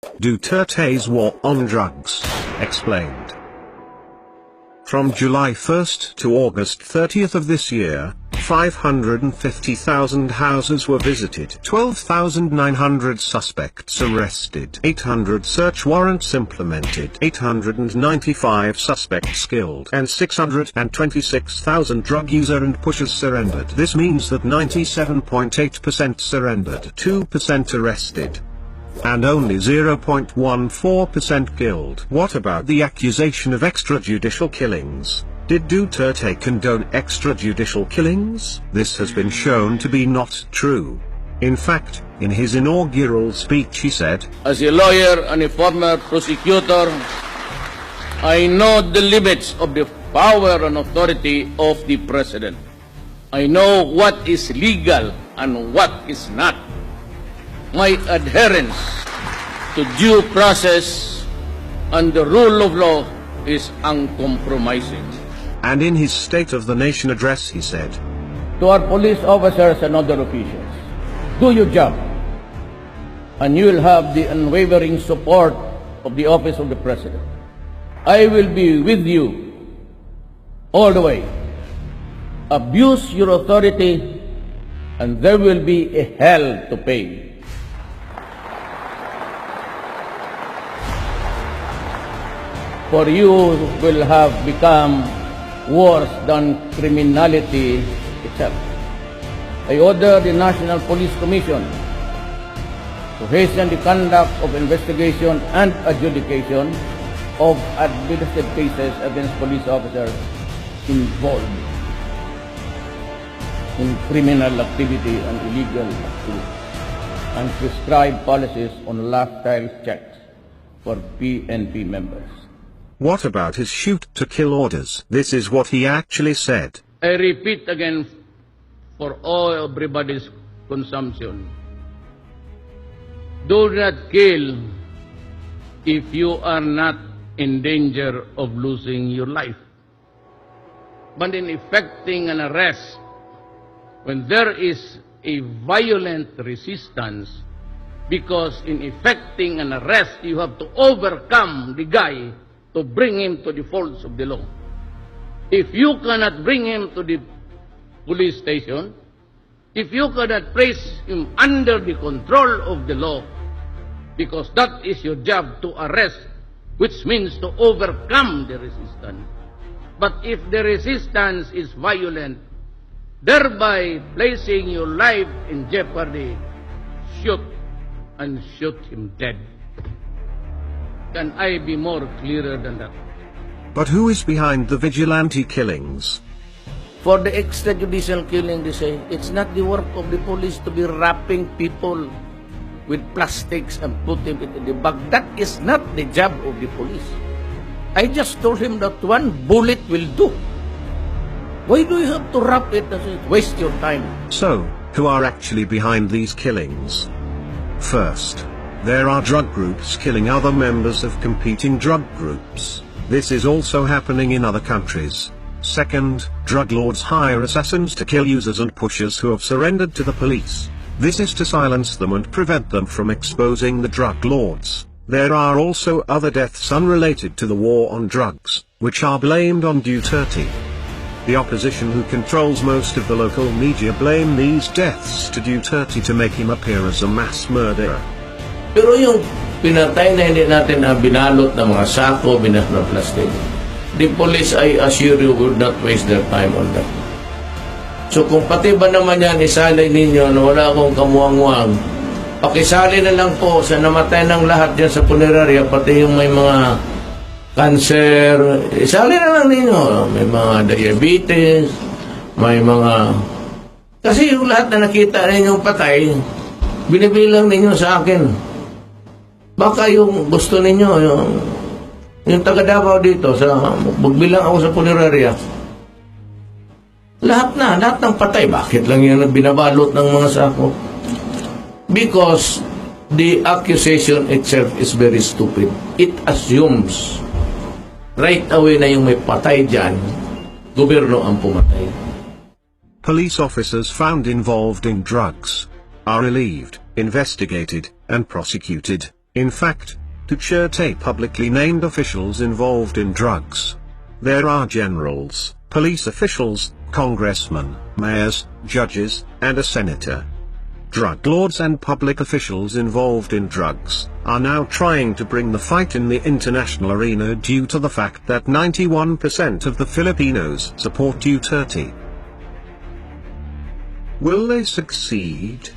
Duterte's war on drugs, explained. From July 1st to August 30th of this year, 550,000 houses were visited, 12,900 suspects arrested, 800 search warrants implemented, 895 suspects killed, and 626,000 drug user and pushers surrendered. This means that 97.8% surrendered, 2% arrested, and only 0.14% killed. What about the accusation of extrajudicial killings? Did Duterte condone extrajudicial killings? This has been shown to be not true. In fact, in his inaugural speech he said, "As a lawyer and a former prosecutor, I know the limits of the power and authority of the President. I know what is legal and what is not. My adherence to due process and the rule of law is uncompromising." And in his State of the Nation address he said, To our police officers and other officials, do your job, and you will have the unwavering support of the Office of the President. I will be with you all the way. Abuse your authority, and there will be a hell to pay. For you will have become worse than criminality itself. I order the National Police Commission to hasten the conduct of investigation and adjudication of administrative cases against police officers involved in criminal activity and illegal activity, and prescribe policies on lifestyle checks for PNP members. what about his shoot-to-kill orders? This is what he actually said. I repeat again for all everybody's consumption. Do not kill if you are not in danger of losing your life. But in effecting an arrest, when there is a violent resistance, because in effecting an arrest, you have to overcome the guy to bring him to the folds of the law. If you cannot bring him to the police station, if you cannot place him under the control of the law, because that is your job, to arrest, which means to overcome the resistance. But if the resistance is violent, thereby placing your life in jeopardy, shoot and shoot him dead. Can I be more clearer than that? But who is behind the vigilante killings? For the extrajudicial killing, they say, it's not the work of the police to be wrapping people with plastics and put them into the bag. That is not the job of the police. I just told him that one bullet will do. Why do you have to wrap it? Waste your time. So, who are actually behind these killings? First, there are drug groups killing other members of competing drug groups. This is also happening in other countries. Second, drug lords hire assassins to kill users and pushers who have surrendered to the police. This is to silence them and prevent them from exposing the drug lords. There are also other deaths unrelated to the war on drugs, which are blamed on Duterte. The opposition, who controls most of the local media, blame these deaths to Duterte to make him appear as a mass murderer. Pero yung pinatay na hindi natin na binalot ng mga sako, binalot ng plastic, the police, I assure you, would not waste their time on that. So kung pati ba naman yan isalay ninyo na wala akong kamuang-muang, pakisali na lang po sa namatay ng lahat dyan sa punerarya, pati yung may mga cancer, isali na lang ninyo. May mga diabetes, may mga... Kasi yung lahat na nakita ninyong patay, binibilang ninyo sa akin. Baka yung gusto ninyo, yung taga Davao dito, magbilang ako sa punerarya, lahat ng patay. Bakit lang yan binabalot ng mga sako? Because the accusation itself is very stupid. It assumes right away na yung may patay dyan, gobyerno ang pumatay. Police officers found involved in drugs are relieved, investigated, and prosecuted. In fact, Duterte publicly named officials involved in drugs. There are generals, police officials, congressmen, mayors, judges, and a senator. Drug lords and public officials involved in drugs are now trying to bring the fight in the international arena due to the fact that 91% of the Filipinos support Duterte. Will they succeed?